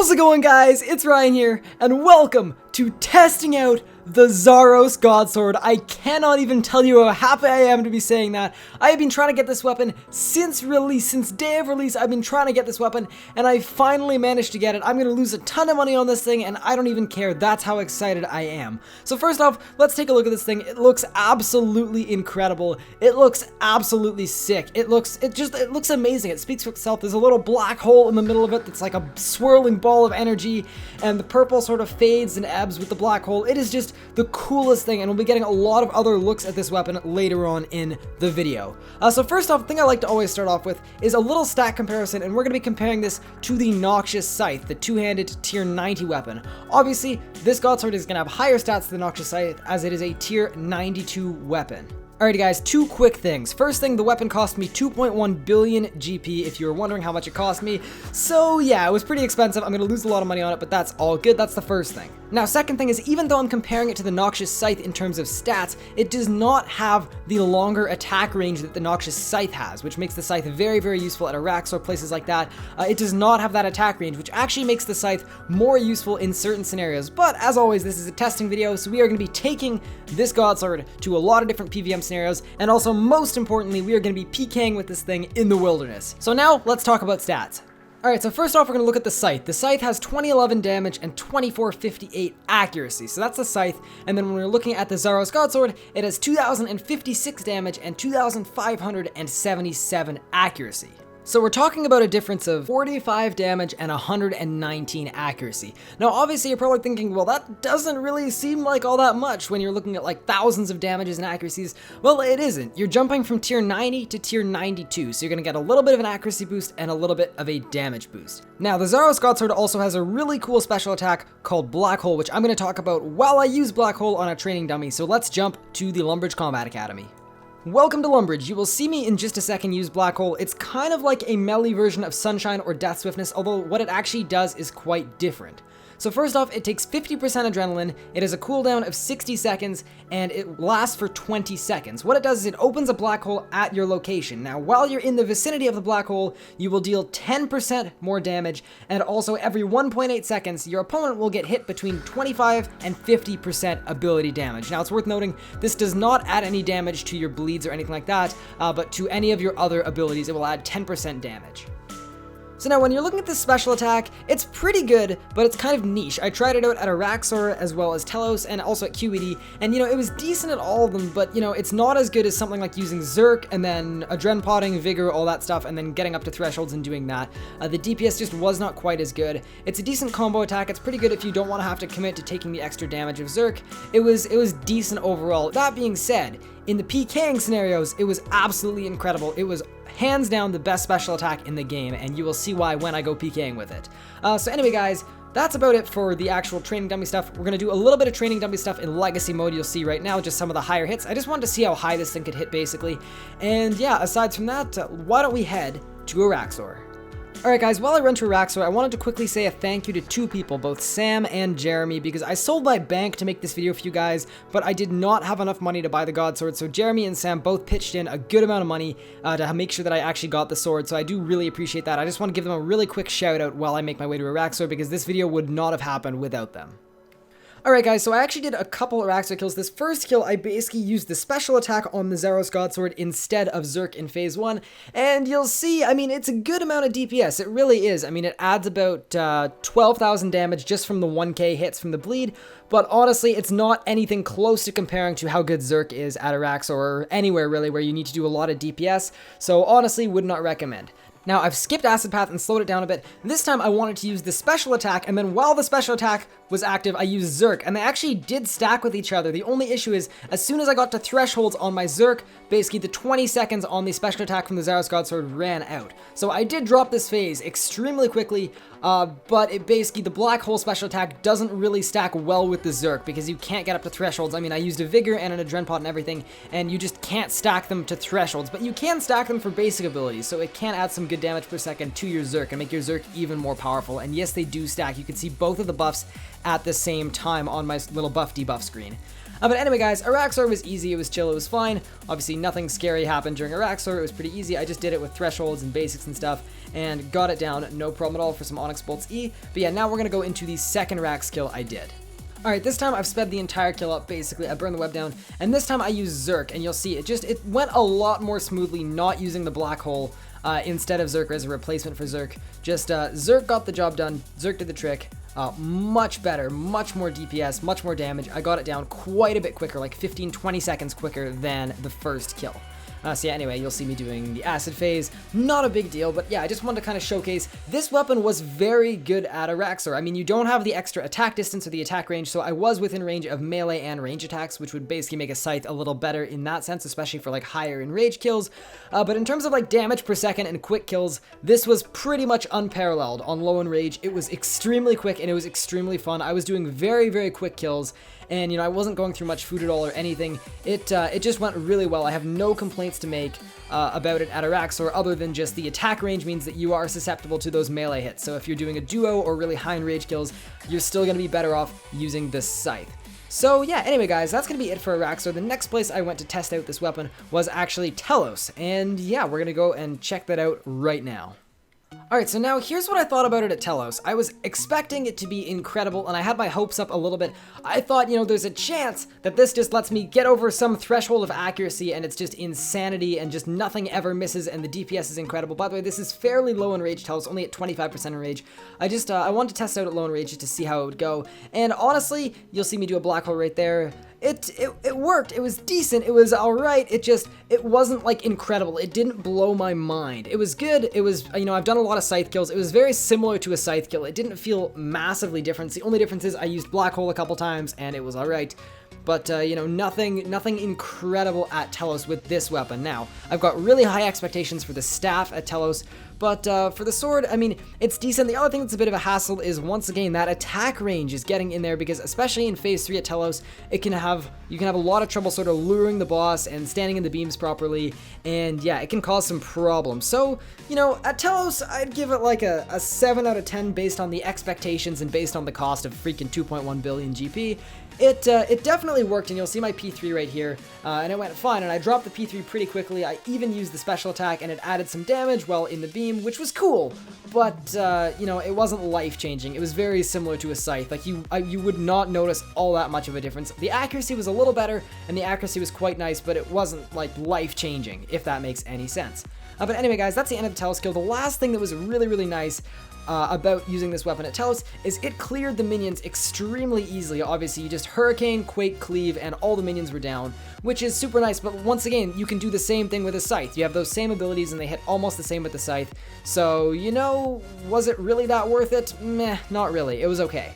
How's it going, guys? It's Ryan here, and welcome to testing out the Zaros Godsword. I cannot even tell you how happy I am to be saying that. I have been trying to get this weapon since release, since day of release. I've been trying to get this weapon, and I finally managed to get it. I'm going to lose a ton of money on this thing, and I don't even care. That's how excited I am. So first off, let's take a look at this thing. It looks absolutely incredible. It looks absolutely sick. It looks amazing. It speaks for itself. There's a little black hole in the middle of it that's like a swirling ball of energy, and the purple sort of fades and ebbs with the black hole. It is just the coolest thing, and we'll be getting a lot of other looks at this weapon later on in the video. So first off, the thing I like to always start off with is a little stat comparison, and we're going to be comparing this to the Noxious Scythe, the two-handed tier 90 weapon. Obviously, this Godsword is going to have higher stats than the Noxious Scythe, as it is a tier 92 weapon. Alrighty guys, two quick things. First thing, the weapon cost me 2.1 billion GP, if you were wondering how much it cost me. So yeah, it was pretty expensive. I'm gonna lose a lot of money on it, but that's all good. That's the first thing. Now, second thing is, even though I'm comparing it to the Noxious Scythe in terms of stats, it does not have the longer attack range that the Noxious Scythe has, which makes the Scythe very, very useful at Araxxor, places like that. It does not have that attack range, which actually makes the Scythe more useful in certain scenarios. But as always, this is a testing video, so we are gonna be taking this Godsword to a lot of different PvM scenarios, and also, most importantly, we are going to be Pking with this thing in the wilderness. So now, let's talk about stats. Alright, so first off, we're going to look at the Scythe. The Scythe has 2011 damage and 2458 accuracy, so that's the Scythe. And then when we're looking at the Zaros Godsword, it has 2056 damage and 2577 accuracy. So we're talking about a difference of 45 damage and 119 accuracy. Now obviously you're probably thinking, well, that doesn't really seem like all that much when you're looking at like thousands of damages and accuracies. Well, it isn't. You're jumping from tier 90 to tier 92, so you're gonna get a little bit of an accuracy boost and a little bit of a damage boost. Now the Zaros Godsword also has a really cool special attack called Blackhole, which I'm gonna talk about while I use Blackhole on a training dummy, so let's jump to the Lumbridge Combat Academy. Welcome to Lumbridge. You will see me in just a second use Blackhole. It's kind of like a melee version of Sunshine or Death Swiftness, although what it actually does is quite different. So first off, it takes 50% adrenaline, it has a cooldown of 60 seconds, and it lasts for 20 seconds. What it does is it opens a black hole at your location. Now, while you're in the vicinity of the black hole, you will deal 10% more damage, and also every 1.8 seconds, your opponent will get hit between 25 and 50% ability damage. Now, it's worth noting, this does not add any damage to your bleeds or anything like that, but to any of your other abilities, it will add 10% damage. So now when you're looking at this special attack, it's pretty good, but it's kind of niche. I tried it out at Araxxor as well as Telos and also at QED, and it was decent at all of them, but it's not as good as something like using Zerk and then Adren Potting, Vigor, all that stuff, and then getting up to thresholds and doing that. The DPS just was not quite as good. It's a decent combo attack. It's pretty good if you don't want to have to commit to taking the extra damage of Zerk. It was decent overall. That being said, in the Pking scenarios, it was absolutely incredible. It was hands down the best special attack in the game, and you will see why when I go Pking with it. So anyway, guys, that's about it for the actual training dummy stuff. We're going to do a little bit of training dummy stuff in legacy mode. You'll see right now just some of the higher hits. I just wanted to see how high this thing could hit, basically. And yeah, aside from that, why don't we head to Araxxor? Alright guys, while I run to Araxxor, I wanted to quickly say a thank you to two people, both Sam and Jeremy, because I sold my bank to make this video for you guys, but I did not have enough money to buy the Godsword, so Jeremy and Sam both pitched in a good amount of money to make sure that I actually got the sword, so I do really appreciate that. I just want to give them a really quick shout out while I make my way to Araxxor, because this video would not have happened without them. Alright guys, so I actually did a couple Araxxor kills. This first kill, I basically used the special attack on the Zaros Godsword instead of Zerk in phase 1, and you'll see, it's a good amount of DPS, it really is. It adds about 12,000 damage just from the 1k hits from the bleed, but honestly, it's not anything close to comparing to how good Zerk is at Araxxor, or anywhere really where you need to do a lot of DPS, so honestly, would not recommend. Now, I've skipped Acid Path and slowed it down a bit. This time I wanted to use the special attack, and then while the special attack was active, I used Zerk, and they actually did stack with each other. The only issue is, as soon as I got to thresholds on my Zerk, basically the 20 seconds on the special attack from the Zaros Godsword ran out. So I did drop this phase extremely quickly, but it basically, the Black Hole special attack doesn't really stack well with the Zerk, because you can't get up to thresholds. I used a Vigor and an Adren Pot and everything, and you just can't stack them to thresholds, but you can stack them for basic abilities, so it can add some good damage per second to your Zerk and make your Zerk even more powerful. And yes, they do stack. You can see both of the buffs at the same time on my little buff debuff screen. But anyway, guys, Araxxor was easy, it was chill, it was fine. Obviously, nothing scary happened during Araxxor, it was pretty easy. I just did it with thresholds and basics and stuff, and got it down, no problem at all for some Onyx Bolts E. But yeah, now we're gonna go into the second Rax kill I did. Alright, this time I've sped the entire kill up, basically. I burned the web down, and this time I used Zerk, and you'll see it went a lot more smoothly not using the Blackhole instead of Zerk as a replacement for Zerk. Just Zerk got the job done, Zerk did the trick. Much better, much more DPS, much more damage. I got it down quite a bit quicker, like 15-20 seconds quicker than the first kill. So yeah, anyway, you'll see me doing the acid phase. Not a big deal, but yeah, I just wanted to kind of showcase this weapon was very good at Araxxor. I mean, you don't have the extra attack distance or the attack range, so I was within range of melee and range attacks, which would basically make a Scythe a little better in that sense, especially for like higher in rage kills. But in terms of like damage per second and quick kills, this was pretty much unparalleled on low in rage. It was extremely quick and it was extremely fun. I was doing very, very quick kills. And, you know, I wasn't going through much food at all or anything. It just went really well. I have no complaints to make about it at Araxxor other than just the attack range means that you are susceptible to those melee hits. So if you're doing a duo or really high in rage kills, you're still going to be better off using the Scythe. So yeah, anyway guys, that's going to be it for Araxxor. The next place I went to test out this weapon was actually Telos. And yeah, we're going to go and check that out right now. Alright, so now here's what I thought about it at Telos. I was expecting it to be incredible, and I had my hopes up a little bit. I thought, you know, there's a chance that this just lets me get over some threshold of accuracy, and it's just insanity, and just nothing ever misses, and the DPS is incredible. By the way, this is fairly low in rage Telos, only at 25% in rage. I wanted to test out at low in rage just to see how it would go, and honestly, you'll see me do a Blackhole right there. It worked. It was decent. It was alright. It wasn't like incredible. It didn't blow my mind. It was good. It was, you know, I've done a lot of Scythe kills. It was very similar to a Scythe kill. It didn't feel massively different. The only difference is I used Blackhole a couple times and it was alright. But, you know, nothing incredible at Telos with this weapon. Now, I've got really high expectations for the staff at Telos, but for the sword, I mean, it's decent. The other thing that's a bit of a hassle is, once again, that attack range is getting in there, because especially in Phase 3 at Telos, you can have a lot of trouble sort of luring the boss and standing in the beams properly, and yeah, it can cause some problems. So, you know, at Telos, I'd give it like a 7 out of 10 based on the expectations and based on the cost of freaking 2.1 billion GP. It definitely worked, and you'll see my P3 right here, and it went fine, and I dropped the P3 pretty quickly. I even used the special attack, and it added some damage while in the beam, which was cool, but, you know, it wasn't life-changing. It was very similar to a Scythe. Like, you would not notice all that much of a difference. The accuracy was a little better, and the accuracy was quite nice, but it wasn't, like, life-changing, if that makes any sense. But anyway, guys, that's the end of the Telos kill. The last thing that was really, really nice about using this weapon at Telos is it cleared the minions extremely easily. Obviously, you just Hurricane, Quake, Cleave, and all the minions were down, which is super nice, but once again, you can do the same thing with a Scythe. You have those same abilities, and they hit almost the same with the Scythe. So, you know, was it really that worth it? Meh, not really. It was okay.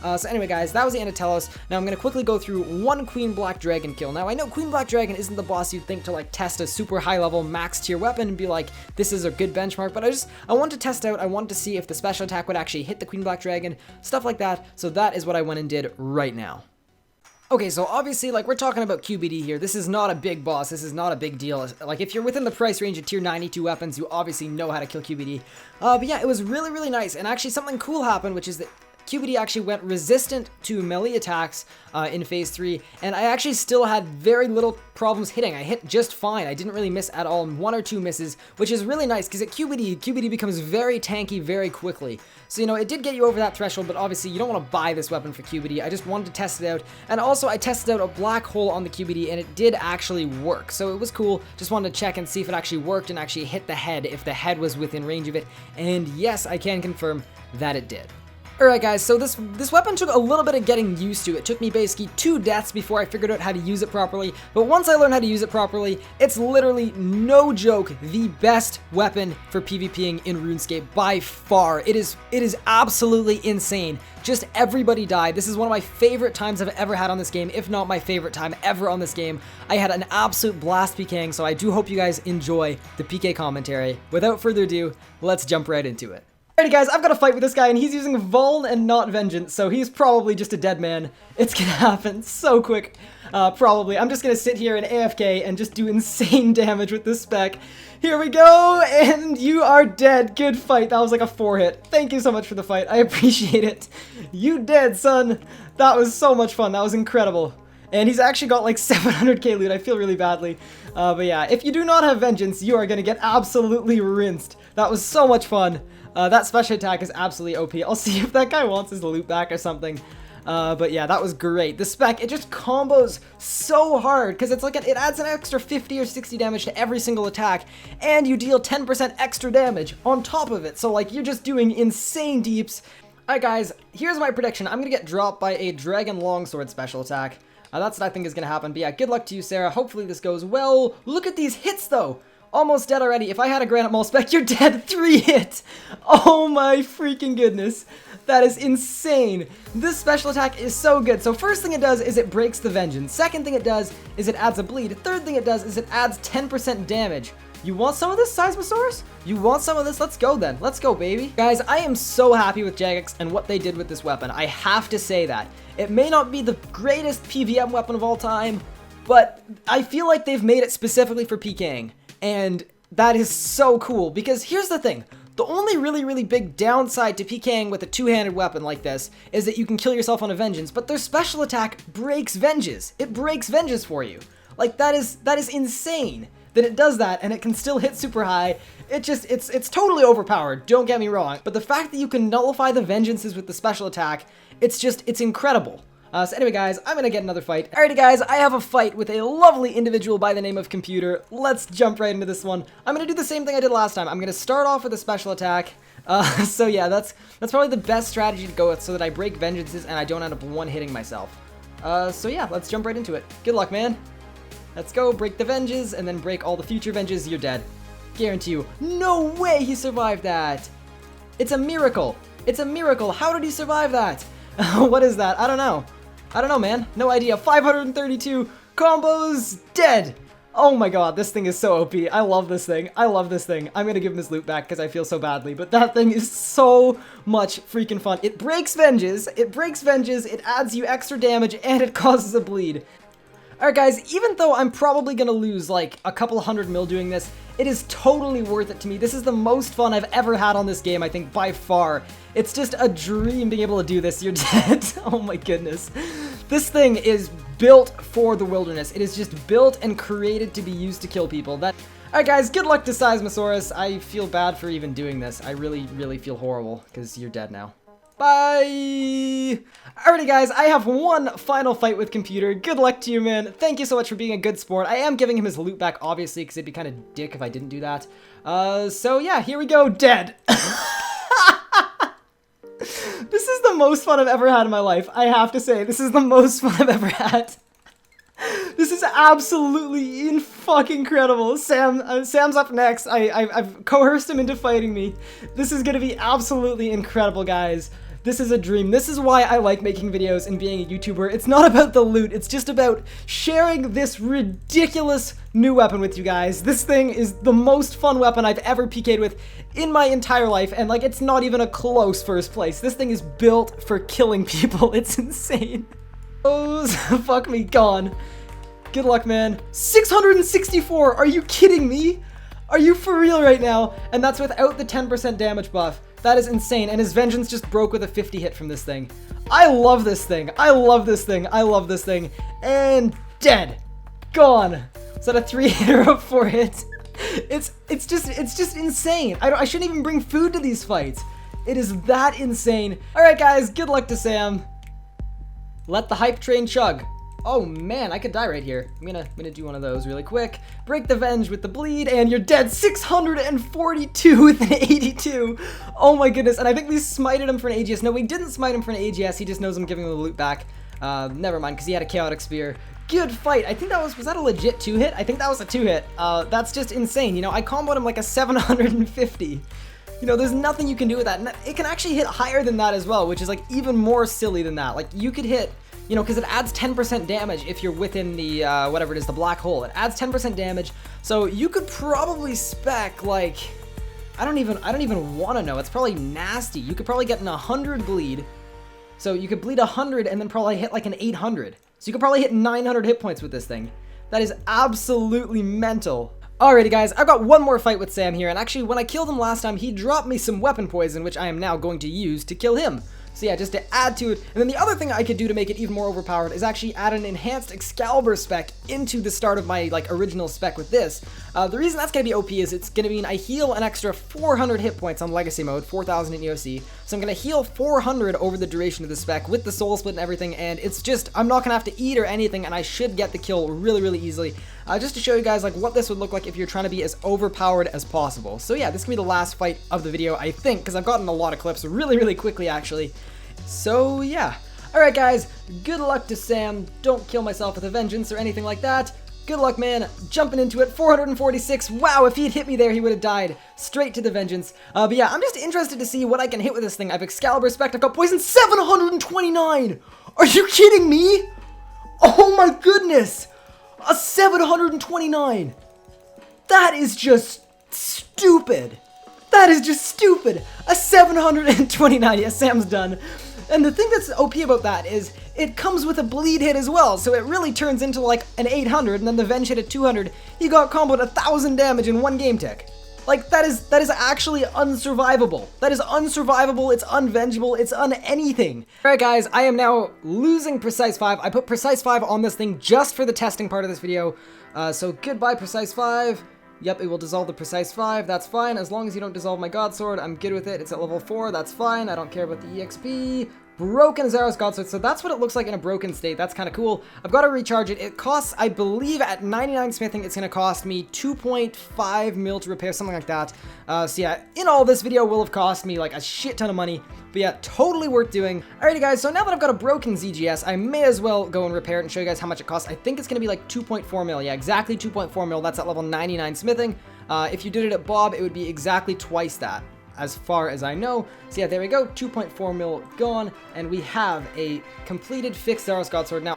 So anyway, guys, that was the end of Telos. Now I'm going to quickly go through one Queen Black Dragon kill. Now, I know Queen Black Dragon isn't the boss you'd think to, like, test a super high-level max tier weapon and be like, this is a good benchmark, but I wanted to test out, I wanted to see if the special attack would actually hit the Queen Black Dragon, stuff like that, so that is what I went and did right now. Okay, so obviously, like, we're talking about QBD here. This is not a big boss. This is not a big deal. Like, if you're within the price range of tier 92 weapons, you obviously know how to kill QBD. But yeah, it was really, really nice, and actually something cool happened, which is that QBD actually went resistant to melee attacks in Phase 3, and I actually still had very little problems hitting. I hit just fine. I didn't really miss at all, 1 or 2 misses, which is really nice, because at QBD becomes very tanky very quickly. So, you know, it did get you over that threshold, but obviously you don't want to buy this weapon for QBD. I just wanted to test it out, and also I tested out a Blackhole on the QBD, and it did actually work, so it was cool. Just wanted to check and see if it actually worked and actually hit the head, if the head was within range of it, and yes, I can confirm that it did. Alright guys, so this weapon took a little bit of getting used to. It took me basically 2 deaths before I figured out how to use it properly, but once I learned how to use it properly, it's literally, no joke, the best weapon for PvPing in RuneScape by far. It is absolutely insane. Just everybody died. This is one of my favorite times I've ever had on this game, if not my favorite time ever on this game. I had an absolute blast PKing, so I do hope you guys enjoy the PK commentary. Without further ado, let's jump right into it. Alrighty guys, I've got a fight with this guy and he's using Vuln and not Vengeance, so he's probably just a dead man. It's gonna happen so quick, probably. I'm just gonna sit here in AFK and just do insane damage with this spec. Here we go, and you are dead. Good fight. That was like a 4-hit. Thank you so much for the fight. I appreciate it. You dead, son. That was so much fun. That was incredible. And he's actually got like 700k loot. I feel really badly. But yeah, if you do not have Vengeance, you are gonna get absolutely rinsed. That was so much fun. That special attack is absolutely OP. I'll see if that guy wants his loot back or something. But yeah, that was great. The spec, it just combos so hard because it's like it adds an extra 50 or 60 damage to every single attack, and you deal 10% extra damage on top of it. So like you're just doing insane deeps. Alright guys, here's my prediction. I'm gonna get dropped by a Dragon Longsword special attack. That's what I think is gonna happen. But yeah, good luck to you, Sarah. Hopefully this goes well. Look at these hits though. Almost dead already. If I had a Granite Maul spec, you're dead. 3 hit. Oh my freaking goodness. That is insane. This special attack is so good. So first thing it does is it breaks the Vengeance. Second thing it does is it adds a bleed. Third thing it does is it adds 10% damage. You want some of this, Seismosaurus? You want some of this? Let's go then. Let's go, baby. Guys, I am so happy with Jagex and what they did with this weapon. I have to say that. It may not be the greatest PVM weapon of all time, but I feel like they've made it specifically for PKing. And that is so cool, because here's the thing. The only really big downside to PKing with a two-handed weapon like this is that you can kill yourself on a Vengeance, but their special attack breaks Venges. It breaks Venges for you. Like, that is insane that it does that, and it can still hit super high. It's totally overpowered, don't get me wrong, but the fact that you can nullify the Vengeances with the special attack, it's incredible. So anyway guys, I'm gonna get another fight. Alrighty guys, I have a fight with a lovely individual by the name of Computer. Let's jump right into this one. I'm gonna do the same thing I did last time. I'm gonna start off with a special attack. So yeah, that's probably the best strategy to go with so that I break Vengeances and I don't end up one-hitting myself. So yeah, let's jump right into it. Good luck, man. Let's go, break the Venges, and then break all the future Venges. You're dead. Guarantee you. No way he survived that! It's a miracle! It's a miracle! How did he survive that? What is that? I don't know. I don't know, man. No idea. 532 combos, dead. Oh my god, this thing is so OP. I love this thing. I love this thing. I'm gonna give him his loot back because I feel so badly, but that thing is so much freaking fun. It breaks Venges, it adds you extra damage, and it causes a bleed. Alright guys, even though I'm probably gonna lose like a couple hundred mil doing this, it is totally worth it to me. This is the most fun I've ever had on this game, I think, by far. It's just a dream being able to do this. You're dead. Oh my goodness. This thing is built for the wilderness. It is just built and created to be used to kill people. Alright guys, good luck to Seismosaurus. I feel bad for even doing this. I really feel horrible because you're dead now. Bye! Alrighty guys, I have one final fight with Computer. Good luck to you, man. Thank you so much for being a good sport. I am giving him his loot back, obviously, because it'd be kind of dick if I didn't do that. So yeah, here we go. Dead! This is the most fun I've ever had in my life. I have to say, this is the most fun I've ever had. This is absolutely fucking incredible. Sam's up next. I've coerced him into fighting me. This is gonna be absolutely incredible, guys. This is a dream. This is why I like making videos and being a YouTuber. It's not about the loot. It's just about sharing this ridiculous new weapon with you guys. This thing is the most fun weapon I've ever PK'd with in my entire life, and like it's not even a close first place. This thing is built for killing people. It's insane. Oh, fuck me, gone. Good luck, man. 664! Are you kidding me? Are you for real right now? And that's without the 10% damage buff. That is insane, and his Vengeance just broke with a 50 hit from this thing. I love this thing. I love this thing. I love this thing. And dead. Gone. Is that a 3-hit or a 4-hit? It's just insane. I shouldn't even bring food to these fights. It is that insane. Alright guys, good luck to Sam. Let the hype train chug. Oh man, I could die right here. I'm gonna do one of those really quick. Break the Venge with the bleed, and you're dead. 642 with an 82. Oh my goodness, and I think we smited him for an AGS. No, we didn't smite him for an AGS. He just knows I'm giving him the loot back. Never mind, because he had a Chaotic Spear. Good fight. I think that was that a legit 2-hit? I think that was a 2-hit. That's just insane. You know, I comboed him like a 750. You know, there's nothing you can do with that. And it can actually hit higher than that as well, which is like even more silly than that. Like you could hit, you know, because it adds 10% damage if you're within the, whatever it is, the black hole. It adds 10% damage, so you could probably spec, like, I don't even want to know. It's probably nasty. You could probably get an 100 bleed. So you could bleed 100 and then probably hit like an 800. So you could probably hit 900 hit points with this thing. That is absolutely mental. Alrighty guys, I've got one more fight with Sam here, and actually when I killed him last time, he dropped me some weapon poison, which I am now going to use to kill him. So yeah, just to add to it. And then the other thing I could do to make it even more overpowered is actually add an enhanced Excalibur spec into the start of my like original spec with this. The reason that's going to be OP is it's going to mean I heal an extra 400 hit points on Legacy mode, 4,000 in EOC. So I'm going to heal 400 over the duration of the spec with the Soul Split and everything, and it's just, I'm not going to have to eat or anything, and I should get the kill really, really easily. Just to show you guys like what this would look like if you're trying to be as overpowered as possible. So yeah, this can be the last fight of the video, I think, because I've gotten a lot of clips really, really quickly actually. So yeah. Alright guys, good luck to Sam. Don't kill myself with a vengeance or anything like that. Good luck, man. Jumping into it, 446. Wow, if he'd hit me there, he would have died. Straight to the vengeance. But yeah, I'm just interested to see what I can hit with this thing. I've Excalibur spec, I've got poison 729. Are you kidding me? Oh my goodness. A 729. That is just stupid. That is just stupid. A 729. Yes, Sam's done. And the thing that's OP about that is it comes with a bleed hit as well, so it really turns into like an 800, and then the Venge hit at 200. You got comboed 1,000 damage in one game tick. Like, that is actually unsurvivable. That is unsurvivable, it's unvengeable, it's anything. Alright guys, I am now losing Precise 5. I put Precise 5 on this thing just for the testing part of this video. So goodbye Precise 5. Yep, it will dissolve the Precise 5, that's fine. As long as you don't dissolve my Godsword, I'm good with it. It's at level 4, that's fine. I don't care about the EXP. Broken Zaros Godsword, so that's what it looks like in a broken state. That's kind of cool. I've got to recharge it. It costs, I believe, at 99 smithing, it's going to cost me 2.5 mil to repair, something like that. So yeah, in all, this video will have cost me like a shit ton of money. But yeah, totally worth doing. Alrighty guys, so now that I've got a broken ZGS, I may as well go and repair it and show you guys how much it costs. I think it's going to be like 2.4 mil. Yeah, exactly 2.4 mil. That's at level 99 smithing. If you did it at Bob, it would be exactly twice that, as far as I know. So yeah, there we go, 2.4 mil gone, and we have a completed fixed Zaros Godsword now.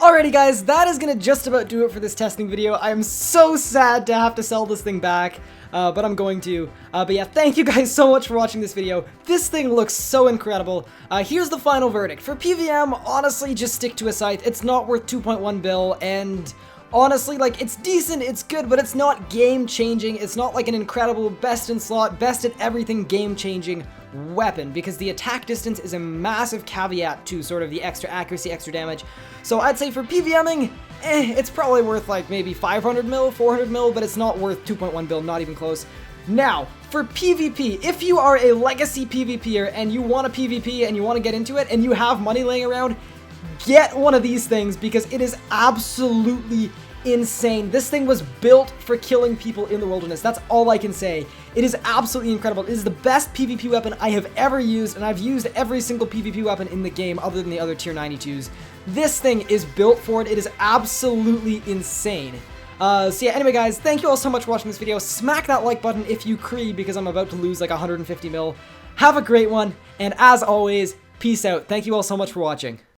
Alrighty guys, that is gonna just about do it for this testing video. I am so sad to have to sell this thing back, but I'm going to. But yeah, thank you guys so much for watching this video. This thing looks so incredible. Here's the final verdict. For PVM, honestly, just stick to a Scythe. It's not worth 2.1 bill, and honestly, like, it's decent, it's good, but it's not game-changing. It's not like an incredible best in slot, best at everything game-changing weapon, because the attack distance is a massive caveat to sort of the extra accuracy, extra damage. So I'd say for PVMing, it's probably worth like maybe 500 mil, 400 mil, but it's not worth 2.1 bill, not even close. Now, for PvP, if you are a legacy PvPer and you want to PvP and you want to get into it and you have money laying around, get one of these things because it is absolutely insane. This thing was built for killing people in the wilderness. That's all I can say. It is absolutely incredible. It is the best PvP weapon I have ever used, and I've used every single PvP weapon in the game other than the other tier 92s. This thing is built for it. It is absolutely insane. So yeah, anyway guys, thank you all so much for watching this video. Smack that like button if you cree, because I'm about to lose like 150 mil. Have a great one, and as always, peace out. Thank you all so much for watching.